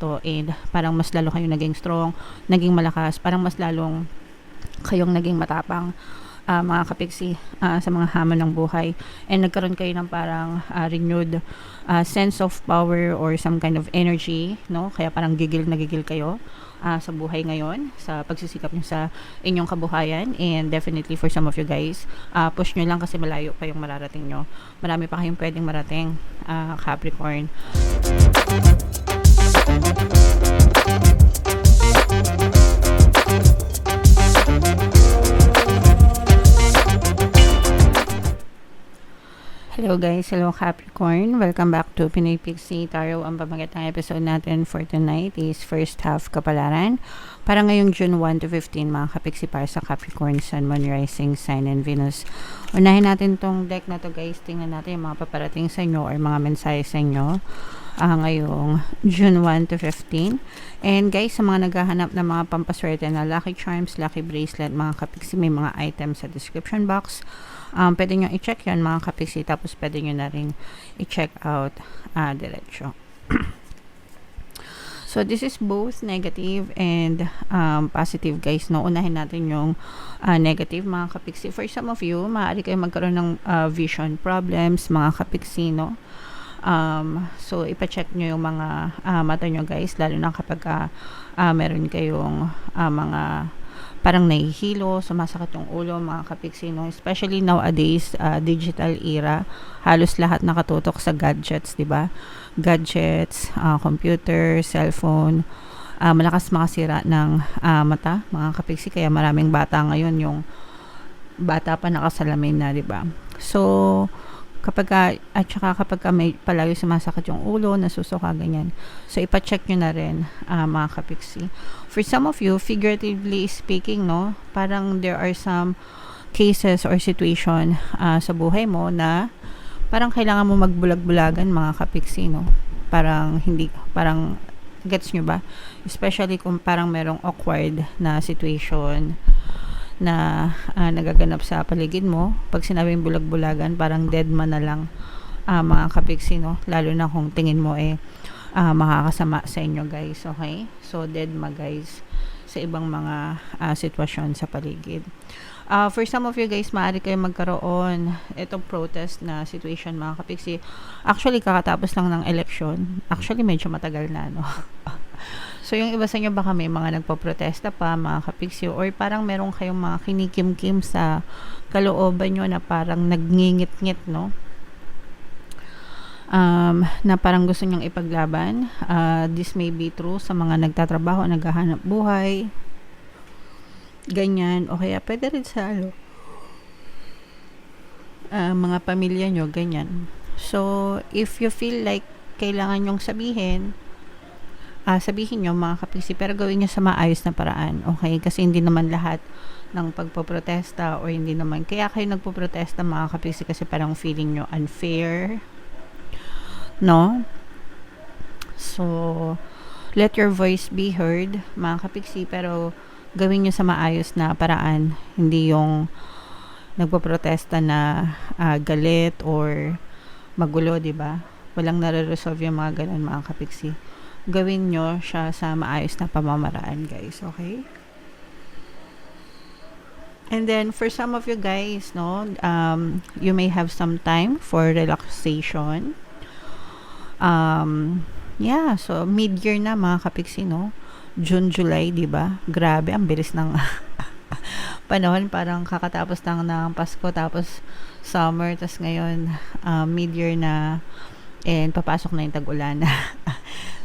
epekto, and parang mas lalo kayong naging strong, naging malakas, parang mas lalong kayong naging matapang, mga kapiksi, sa mga hamon ng buhay, and nagkaroon kayo ng parang renewed sense of power or some kind of energy, no? Kaya parang gigil na gigil kayo sa buhay ngayon, sa pagsisikap nyo sa inyong kabuhayan. And definitely for some of you guys, push nyo lang kasi malayo pa yung mararating nyo. Marami pa kayong pwedeng marating, Capricorn. Hello guys, hello Capricorn. Welcome back to Pinoy Pixie Tarot. Ang pamagat ng episode natin for tonight is first half kapalaran. Para ngayong June 1 to 15, mga kapiksi, para sa Capricorn, Sun, Moon, Rising, Sign, and Venus. Unahin natin tong deck na to guys. Tingnan natin yung mga paparating sa inyo or mga mensahe sa inyo ngayong June 1 to 15. And guys, sa mga naghahanap ng mga pampaswerte na lucky charms, lucky bracelet, mga kapiksi, may mga items sa description box. Pwede nyo i-check yan, mga kapiksi, tapos pwede nyo na rin i-check out diretso. So this is both negative and positive guys, no? Unahin natin yung negative, mga kapiksi. For some of you, maaari kayo magkaroon ng vision problems, mga kapiksi, no? So ipa-check nyo yung mga mata nyo guys, lalo na kapag meron kayong mga parang nahihilo, sumasakit yung ulo, mga kapiksi, no? Especially nowadays, digital era, halos lahat nakatutok sa gadgets, di ba? Gadgets, computer, cellphone, malakas makasira ng mata, mga kapiksi, kaya maraming bata ngayon yung bata pa nakasalamin na, di ba? So kapag may palayo sumasakit yung ulo, nasusuka, ganyan. So ipa-check nyo na rin, mga kapiksi. For some of you, figuratively speaking, no, parang there are some cases or situation sa buhay mo na parang kailangan mo magbulag-bulagan, mga kapiksi, no? Parang gets nyo ba? Especially kung parang merong awkward na situation na nagaganap sa paligid mo. Pag sinabing bulag-bulagan, parang dead man na lang, mga kapiksi, no? Lalo na kung tingin mo makakasama sa inyo guys, okay? So dead ma guys sa ibang mga sitwasyon sa paligid. For some of you guys, maaari kayo magkaroon itong protest na situation, mga kapiksi. Actually, kakatapos lang ng election. Actually, medyo matagal na, no? So, yung iba sa inyo baka may mga nagpo-protesta pa, mga kapiksi, or parang meron kayong mga kinikim-kim sa kalooban nyo na parang nagngingit-ngit, no? Na parang gusto nyong ipaglaban. This may be true sa mga nagtatrabaho, naghahanap buhay, ganyan, o kaya pwede rin sa mga pamilya nyo, ganyan. So, if you feel like kailangan nyong sabihin nyo, mga kapiksi, pero gawin nyo sa maayos na paraan, okay? Kasi hindi naman lahat ng pagpoprotesta, or hindi naman, kaya kayo nagpoprotesta, mga kapiksi, kasi parang feeling nyo unfair, no? So, let your voice be heard, mga kapiksi, pero gawin nyo sa maayos na paraan, hindi yung nagpoprotesta na galit or magulo, diba? Walang nare-resolve yung mga ganun, mga kapiksi. Gawin nyo siya sa maayos na pamamaraan, guys, okay? And then for some of you guys, no, you may have some time for relaxation. Yeah, so mid-year na, mga kapiksi, no? June, July, di ba? Grabe, ang bilis ng panahon, parang kakatapos lang ng Pasko, tapos summer, tas ngayon mid-year na, and papasok na yung tag-ulan.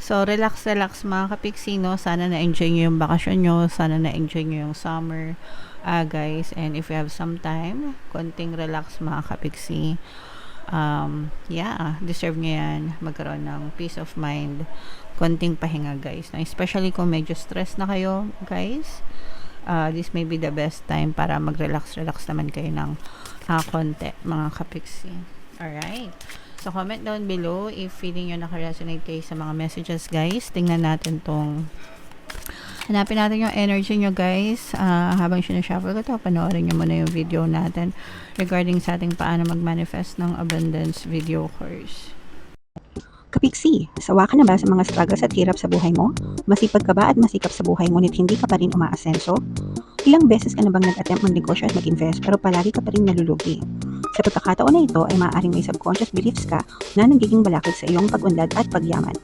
So, relax, mga kapiksi, no? Sana na-enjoy nyo yung bakasyon nyo. Sana na-enjoy nyo yung summer, guys. And if you have some time, konting relax, mga kapiksi. Yeah, deserve nyo yan. Magkaroon ng peace of mind. Konting pahinga, guys. No? Especially kung medyo stress na kayo, guys. This may be the best time para mag-relax naman kayo ng konti, mga kapiksi. Alright. So, comment down below if feeling nyo naka-resonate kayo sa mga messages, guys. Tingnan natin hanapin natin yung energy nyo, guys. Habang sinashuffle ko to, panoorin nyo muna yung video natin regarding sa ating paano mag-manifest ng abundance video course. Kapiksi, sawa ka na ba sa mga struggles at hirap sa buhay mo? Masipag ka ba at masikap sa buhay ngunit hindi ka pa rin umaasenso? Ilang beses ka na bang nag-attempt magnegosyo at mag-invest pero palagi ka pa rin nalulugi? Sa pagkakataon na ito ay maaaring may subconscious beliefs ka na nagiging balakid sa iyong pag-unlad at pagyaman.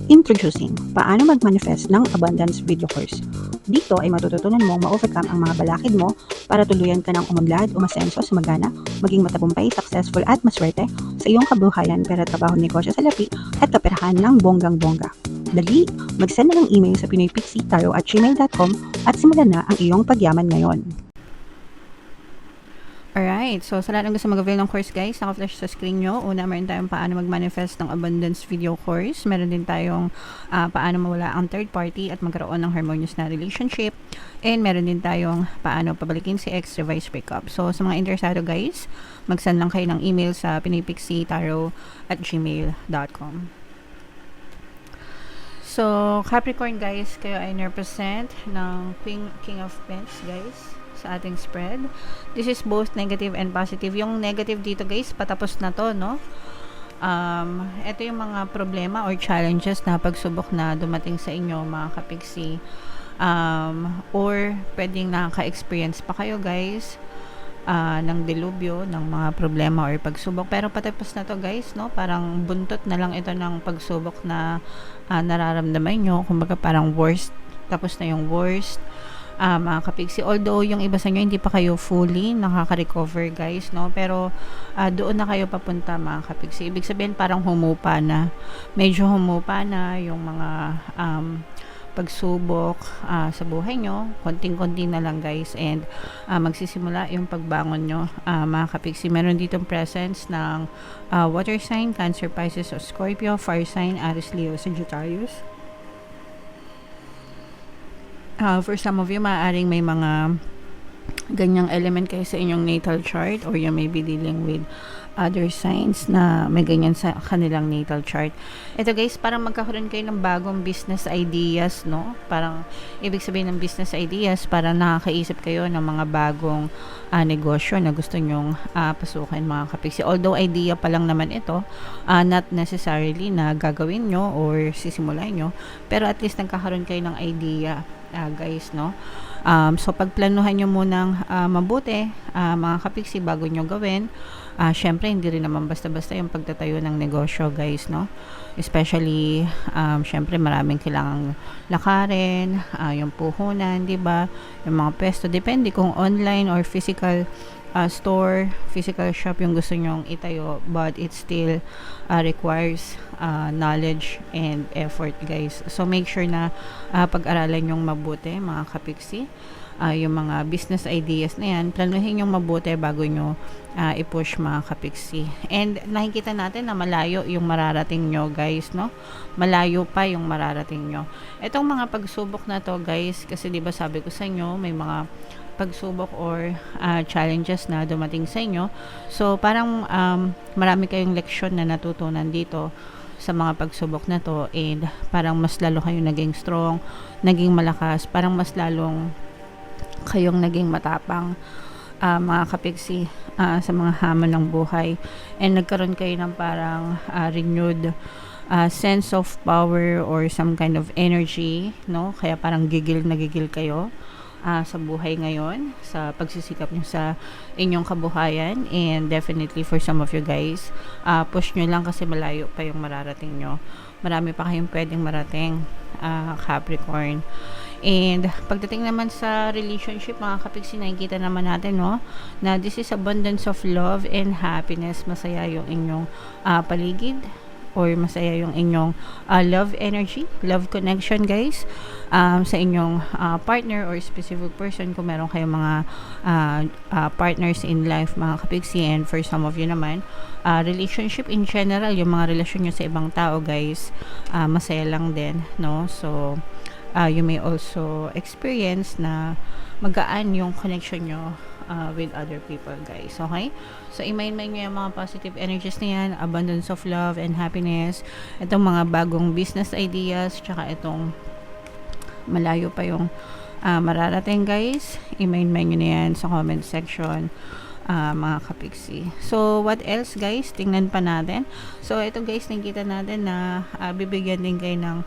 Introducing, paano mag-manifest ng abundance video course. Dito ay matututunan mong ma-overcome ang mga balakid mo para tuluyan ka ng umunlad, umasenso, sumagana, maging matagumpay, successful at maswerte sa iyong kabuhayan, pera, trabaho, negosyo sa lapi at kaperahan ng bonggang-bongga. Dali, mag-send na ng email sa pinoypixitaro@gmail.com at simulan na ang iyong pagyaman ngayon. Alright, so sa lahat ng gusto mag-avail ng course guys, naka-flash sa screen nyo. Una, meron tayong paano mag-manifest ng abundance video course. Meron din tayong paano mawala ang third party at magkaroon ng harmonious na relationship. And meron din tayong paano pabalikin si ex, revise, breakup. So sa mga interesado guys, mag-send lang kayo ng email sa pinoypixitaro@gmail.com. So Capricorn guys, kayo ay represent ng King of Pentacles guys sa ating spread. This is both negative and positive. Yung negative dito guys, patapos na to, no? Ito yung mga problema or challenges na pagsubok na dumating sa inyo mga kapiksi. Or pwedeng nakaka-experience pa kayo guys ng delubyo, ng mga problema or pagsubok. Pero patapos na to guys, no? Parang buntot na lang ito ng pagsubok na nararamdaman nyo. Kumbaga parang worst. Tapos na yung worst. Mga kapiksi, although yung iba sa inyo hindi pa kayo fully nakaka-recover guys, no, pero doon na kayo papunta mga kapiksi. Ibig sabihin parang humupa na, medyo humupa na yung mga pagsubok sa buhay nyo, konting-konti na lang guys, and magsisimula yung pagbangon nyo mga kapiksi. Meron ditong presence ng water sign, Cancer, Pisces, o Scorpio, fire sign, Aries, Leo, Sagittarius. For some of you, maaaring may mga ganyang element kayo sa inyong natal chart, or you may be dealing with other signs na may ganyan sa kanilang natal chart. Ito guys, parang magkakaroon kayo ng bagong business ideas, no? Parang ibig sabihin ng business ideas, parang nakakaisip kayo ng mga bagong negosyo na gusto nyong pasukin mga kapiksi. Although idea pa lang naman ito, not necessarily na gagawin nyo or sisimulay nyo, pero at least nagkakaroon kayo ng idea guys, no? So pagplanuhan nyo munang mabuti mga kapiksi bago nyo gawin. Syempre hindi rin naman basta-basta yung pagtatayo ng negosyo guys, no? Especially syempre maraming kailangang lakarin, yung puhunan, di ba? Yung mga pwesto, depende kung online or physical store, physical shop yung gusto nyong itayo, but it still requires knowledge and effort guys. So make sure na pag-aralan nyong mabuti mga kapiksi. Yung mga business ideas na yan, planuhin yung mabuti bago nyo i-push mga kapiksi. And nakikita natin na malayo yung mararating nyo guys, no? Malayo pa yung mararating nyo. Itong mga pagsubok na to guys, kasi diba sabi ko sa inyo, may mga pagsubok or challenges na dumating sa inyo. So parang marami kayong leksyon na natutunan dito sa mga pagsubok na to, and parang mas lalo kayong naging strong, naging malakas, parang mas lalong kayong naging matapang mga kapiksi sa mga hamon ng buhay, and nagkaroon kayo ng parang renewed sense of power or some kind of energy, no? Kaya parang gigil na gigil kayo sa buhay ngayon, sa pagsisikap nyo sa inyong kabuhayan. And definitely for some of you guys, push nyo lang kasi malayo pa yung mararating nyo. Marami pa kayong pwedeng marating, Capricorn. And pagdating naman sa relationship mga kapiksi, nakikita naman natin, no, na this is abundance of love and happiness. Masaya yung inyong paligid, or masaya yung inyong love energy, love connection guys, sa inyong partner or specific person kung meron kayong mga partners in life mga kapiksi. And for some of you naman, relationship in general, yung mga relasyon nyo sa ibang tao guys, masaya lang din, no? So you may also experience na magaan yung connection nyo with other people guys, okay? So i-main nyo yung mga positive energies na yan, abundance of love and happiness, itong mga bagong business ideas, tsaka itong malayo pa yung mararating guys. I-main nyo na yan sa comment section. mga kapiksi. So, what else guys? Tingnan pa natin. So, ito guys, nakikita natin na bibigyan din kayo ng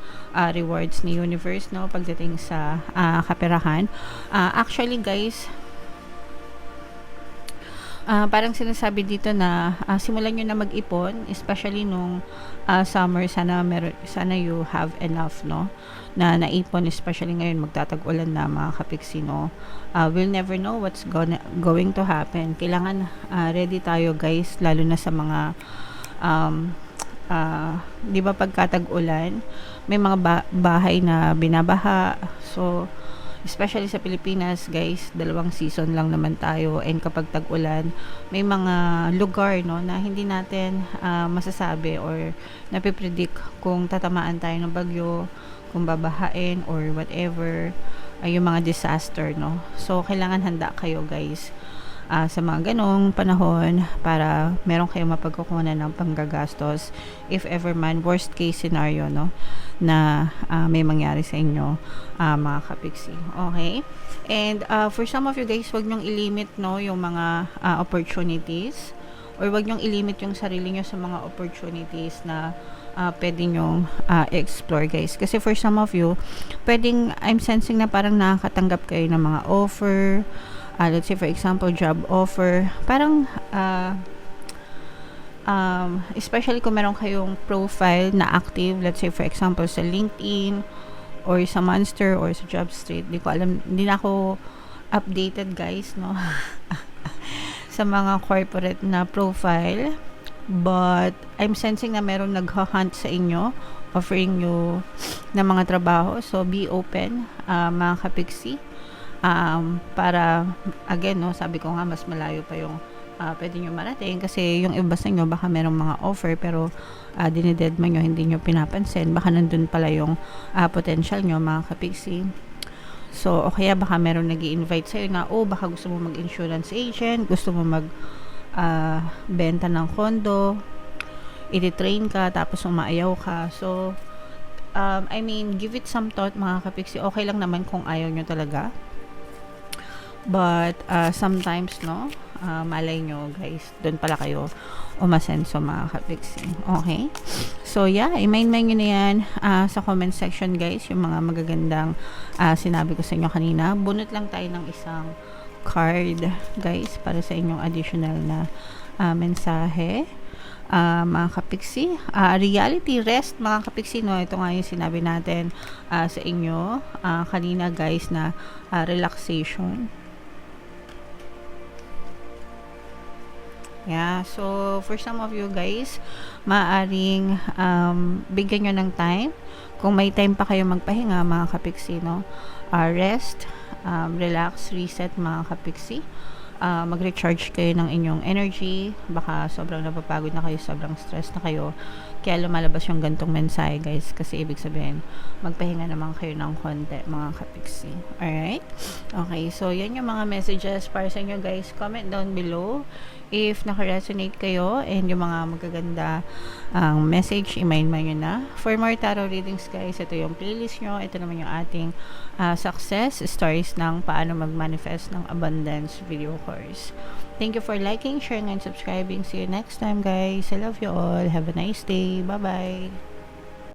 rewards ni universe, no? Pagdating sa kaperahan. Actually guys, parang sinasabi dito na simulan nyo na mag-ipon, especially nung summer. Sana you have enough, no, na naipon, especially ngayon magtatag-ulan na mga kapiksi, no. We'll never know what's going to happen. Kailangan ready tayo guys, lalo na sa mga di ba pagkatag-ulan may mga bahay na binabaha. So especially sa Pilipinas guys, 2 season lang naman tayo, and kapag tag-ulan may mga lugar, no, na hindi natin masasabi or napipredict kung tatamaan tayo ng bagyo, kung babahain or whatever, yung mga disaster, no. So kailangan handa kayo guys sa mga ganong panahon para meron kayong mapagkukunan ng panggagastos if ever man, worst case scenario, no, na may mangyari sa inyo mga kapiksi. Okay? And for some of you guys, wag nyong ilimit, no, yung mga opportunities, or wag nyong ilimit yung sarili nyo sa mga opportunities na pwede nyong explore guys. Kasi for some of you, I'm sensing na parang nakakatanggap kayo ng mga offer. Let's say for example, job offer. Parang especially kung meron kayong profile na active, let's say for example sa LinkedIn or sa Monster or sa JobStreet. Di ko alam, hindi na ako updated guys, no, sa mga corporate na profile, but I'm sensing na meron nagha-hunt sa inyo, offering you na mga trabaho. So be open mga kapiksi, para again, no, sabi ko nga mas malayo pa yung pwede nyo marating, kasi yung iba sa inyo baka merong mga offer pero dinidedma nyo, hindi nyo pinapansin, baka nandun pala yung potential nyo mga kapiksi. So o kaya baka merong nag-i-invite sa'yo na baka gusto mo mag-insurance agent, gusto mo mag benta ng condo, i-train ka tapos umaayaw ka. So I mean, give it some thought mga kapiksi. Okay lang naman kung ayaw nyo talaga, but sometimes, no, malay nyo guys, doon pala kayo umasenso mga kapiksi. Okay? So yeah, i-mind nyo na yan sa comment section guys, yung mga magagandang sinabi ko sa inyo kanina. Bunot lang tayo ng isang card guys para sa inyong additional na mensahe mga kapiksi. Reality rest mga kapiksi, no, ito nga yung sinabi natin sa inyo kanina guys, na relaxation. Yeah, so for some of you guys, maaring bigyan nyo ng time. Kung may time pa kayo magpahinga mga kapiksi, no, rest, relax, reset mga kapiksi. Mag-recharge kayo ng inyong energy. Baka sobrang napapagod na kayo, sobrang stress na kayo, kaya lumalabas yung gantong mensahe guys, kasi ibig sabihin magpahinga naman kayo ng konti mga kapiksi. Alright? Okay, so yan yung mga messages para sa inyo guys. Comment down below if naka-resonate kayo, and yung mga magaganda message, i-mind nyo na. For more tarot readings guys, ito yung playlist nyo. Ito naman yung ating success stories ng paano mag-manifest ng abundance video course. Thank you for liking, sharing, and subscribing. See you next time guys. I love you all. Have a nice day. Bye bye.